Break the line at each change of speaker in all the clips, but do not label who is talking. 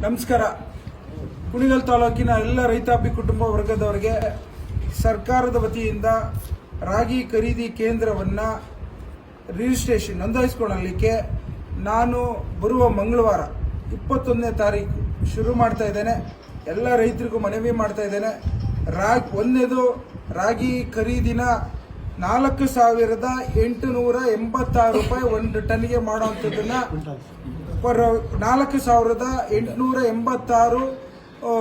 ನಮಸ್ಕಾರ. ಕುಣಿಗಲ್ ತಾಲೂಕಿನ ಎಲ್ಲ ರೈತಾಪಿ ಕುಟುಂಬ ವರ್ಗದವರಿಗೆ ಸರ್ಕಾರದ ವತಿಯಿಂದ ರಾಗಿ ಖರೀದಿ ಕೇಂದ್ರವನ್ನು ರಿಜಿಸ್ಟ್ರೇಷನ್ ನೋಂದಾಯಿಸಿಕೊಳ್ಳಲಿಕ್ಕೆ ನಾನು ಬರುವ ಮಂಗಳವಾರ 21ನೇ ತಾರೀಕು ಶುರು ಮಾಡ್ತಾ ಇದ್ದೇನೆ. ಎಲ್ಲ ರೈತರಿಗೂ ಮನವಿ ಮಾಡ್ತಾ ಇದ್ದೇನೆ. ಒಂದನೇದು ರಾಗಿ ಖರೀದಿನ 4,886 ರೂಪಾಯಿ ಒಂದು ಟನ್ಗೆ ಮಾಡುವಂಥದ್ದನ್ನ 4,886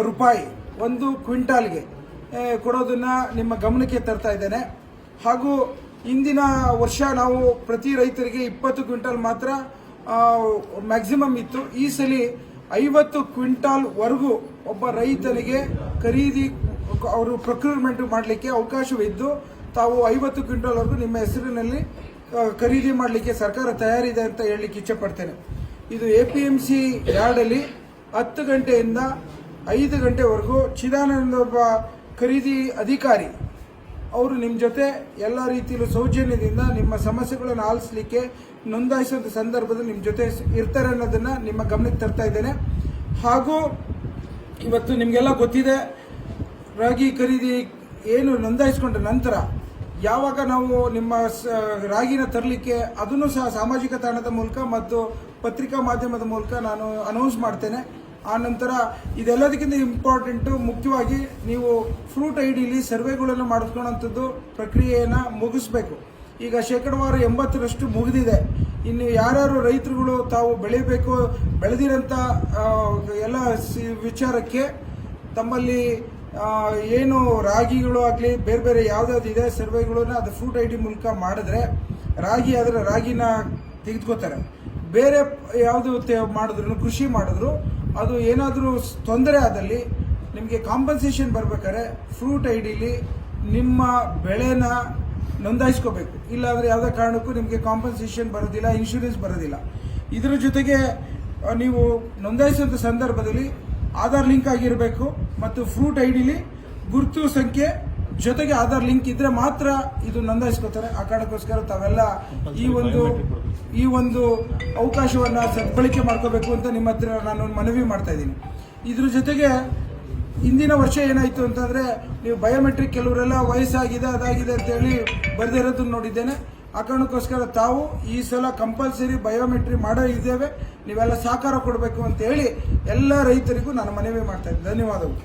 ರೂಪಾಯಿ ಒಂದು ಕ್ವಿಂಟಾಲ್ಗೆ ಕೊಡೋದನ್ನ ನಿಮ್ಮ ಗಮನಕ್ಕೆ ತರ್ತಾ ಇದ್ದೇನೆ. ಹಾಗೂ ಇಂದಿನ ವರ್ಷ ನಾವು ಪ್ರತಿ ರೈತರಿಗೆ 20 ಕ್ವಿಂಟಾಲ್ ಮಾತ್ರ ಮ್ಯಾಕ್ಸಿಮಮ್ ಇತ್ತು. ಈ ಸಲ 50 ಕ್ವಿಂಟಾಲ್ ವರೆಗೂ ಒಬ್ಬ ರೈತನಿಗೆ ಖರೀದಿ ಅವರು ಪ್ರೊಕ್ಯೂರ್ಮೆಂಟ್ ಮಾಡಲಿಕ್ಕೆ ಅವಕಾಶವಿದ್ದು ತಾವು 50 ಕ್ವಿಂಟಾಲ್ ವರೆಗೂ ನಿಮ್ಮ ಹೆಸರಿನಲ್ಲಿ ಖರೀದಿ ಮಾಡಲಿಕ್ಕೆ ಸರ್ಕಾರ ತಯಾರಿದೆ ಅಂತ ಹೇಳಲಿಕ್ಕೆ ಇಚ್ಛೆಪಡ್ತೇನೆ. ಇದು APMC ಯಾರ್ಡಲ್ಲಿ 10 ಗಂಟೆಯಿಂದ 5 ಗಂಟೆವರೆಗೂ ಚಿದಾನಂದ ಒಬ್ಬ ಖರೀದಿ ಅಧಿಕಾರಿ ಅವರು ನಿಮ್ಮ ಜೊತೆ ಎಲ್ಲ ರೀತಿಯಲ್ಲೂ ಸೌಜನ್ಯದಿಂದ ನಿಮ್ಮ ಸಮಸ್ಯೆಗಳನ್ನು ಆಲಿಸಲಿಕ್ಕೆ ನೋಂದಾಯಿಸುವಂಥ ಸಂದರ್ಭದಲ್ಲಿ ನಿಮ್ಮ ಜೊತೆ ಇರ್ತಾರೆ ಅನ್ನೋದನ್ನು ನಿಮ್ಮ ಗಮನಕ್ಕೆ ತರ್ತಾ ಇದ್ದೇನೆ. ಹಾಗೂ ಇವತ್ತು ನಿಮಗೆಲ್ಲ ಗೊತ್ತಿದೆ, ರಾಗಿ ಖರೀದಿ ಏನು ನೋಂದಾಯಿಸಿಕೊಂಡ ನಂತರ ಯಾವಾಗ ನಾವು ನಿಮ್ಮ ರಾಗಿನ ತರಲಿಕ್ಕೆ ಅದನ್ನು ಸಹ ಸಾಮಾಜಿಕ ತಾಣದ ಮೂಲಕ ಮತ್ತು ಪತ್ರಿಕಾ ಮಾಧ್ಯಮದ ಮೂಲಕ ನಾನು ಅನೌನ್ಸ್ ಮಾಡ್ತೇನೆ. ಆ ನಂತರ ಇದೆಲ್ಲದಕ್ಕಿಂತ ಇಂಪಾರ್ಟೆಂಟು, ಮುಖ್ಯವಾಗಿ ನೀವು ಫ್ರೂಟ್ ಐಡಿಲಿ ಸರ್ವೆಗಳನ್ನು ಮಾಡಿಸ್ಕೊಳ್ಳೋಂಥದ್ದು ಪ್ರಕ್ರಿಯೆಯನ್ನು ಮುಗಿಸ್ಬೇಕು. ಈಗ ಶೇಕಡವಾರು 80ರಷ್ಟು ಮುಗಿದಿದೆ. ಇನ್ನು ಯಾರ್ಯಾರು ರೈತರುಗಳು ತಾವು ಬೆಳೆದಿರೋಂಥ ಎಲ್ಲ ವಿಚಾರಕ್ಕೆ ತಮ್ಮಲ್ಲಿ ಏನು ರಾಗಿಗಳು ಆಗಲಿ ಬೇರೆ ಬೇರೆ ಯಾವುದಾದಿದೆ ಸರ್ವೆಗಳನ್ನ ಅದು ಫ್ರೂಟ್ ಐಡಿ ಮೂಲಕ ಮಾಡಿದ್ರೆ ರಾಗಿ ಆದರೆ ರಾಗಿನ ತೆಗೆದುಕೋತಾರೆ. ಬೇರೆ ಯಾವುದು ಮಾಡಿದ್ರು ಕೃಷಿ ಮಾಡಿದ್ರು ಅದು ಏನಾದರೂ ತೊಂದರೆ ಆದಲ್ಲಿ ನಿಮಗೆ ಕಾಂಪನ್ಸೇಷನ್ ಬರ್ಬೇಕಾದ್ರೆ ಫ್ರೂಟ್ ಐಡಿಲಿ ನಿಮ್ಮ ಬೆಳೆನ ನೋಂದಾಯಿಸ್ಕೋಬೇಕು. ಇಲ್ಲಾಂದರೆ ಯಾವುದೇ ಕಾರಣಕ್ಕೂ ನಿಮಗೆ ಕಾಂಪನ್ಸೇಷನ್ ಬರೋದಿಲ್ಲ, ಇನ್ಶೂರೆನ್ಸ್ ಬರೋದಿಲ್ಲ. ಇದರ ಜೊತೆಗೆ ನೀವು ನೋಂದಾಯಿಸುವಂಥ ಸಂದರ್ಭದಲ್ಲಿ ಆಧಾರ್ ಲಿಂಕ್ ಆಗಿರಬೇಕು ಮತ್ತು ಫ್ರೂಟ್ ಐಡಿಲಿ ಗುರುತು ಸಂಖ್ಯೆ ಜೊತೆಗೆ ಆಧಾರ್ ಲಿಂಕ್ ಇದ್ರೆ ಮಾತ್ರ ಇದು ನೋಂದಾಯಿಸ್ಕೋತಾರೆ. ಆ ಕಾರಣಕ್ಕೋಸ್ಕರ ತಾವೆಲ್ಲ ಈ ಒಂದು ಅವಕಾಶವನ್ನು ಸದ್ಬಳಕೆ ಮಾಡ್ಕೋಬೇಕು ಅಂತ ನಿಮ್ಮ ಹತ್ರ ನಾನು ಮನವಿ ಮಾಡ್ತಾ ಇದ್ದೀನಿ. ಇದ್ರ ಜೊತೆಗೆ ಇಂದಿನ ವರ್ಷ ಏನಾಯಿತು ಅಂತಂದರೆ, ನೀವು ಬಯೋಮೆಟ್ರಿಕ್ ಕೆಲವರೆಲ್ಲ ವಯಸ್ಸಾಗಿದೆ ಅದಾಗಿದೆ ಅಂತೇಳಿ ಬರೆದಿರೋದನ್ನು ನೋಡಿದ್ದೇನೆ. ಆ ಕಾರಣಕ್ಕೋಸ್ಕರ ತಾವು ಈ ಸಲ ಕಂಪಲ್ಸರಿ ಬಯೋಮೆಟ್ರಿ ಮಾಡೋ ಇದ್ದೇವೆ, ನೀವೆಲ್ಲ ಸಹಕಾರ ಕೊಡಬೇಕು ಅಂತ ಹೇಳಿ ಎಲ್ಲ ರೈತರಿಗೂ ನಾನು ಮನವಿ ಮಾಡ್ತಾ ಇದ್ದೀನಿ. ಧನ್ಯವಾದಗಳು.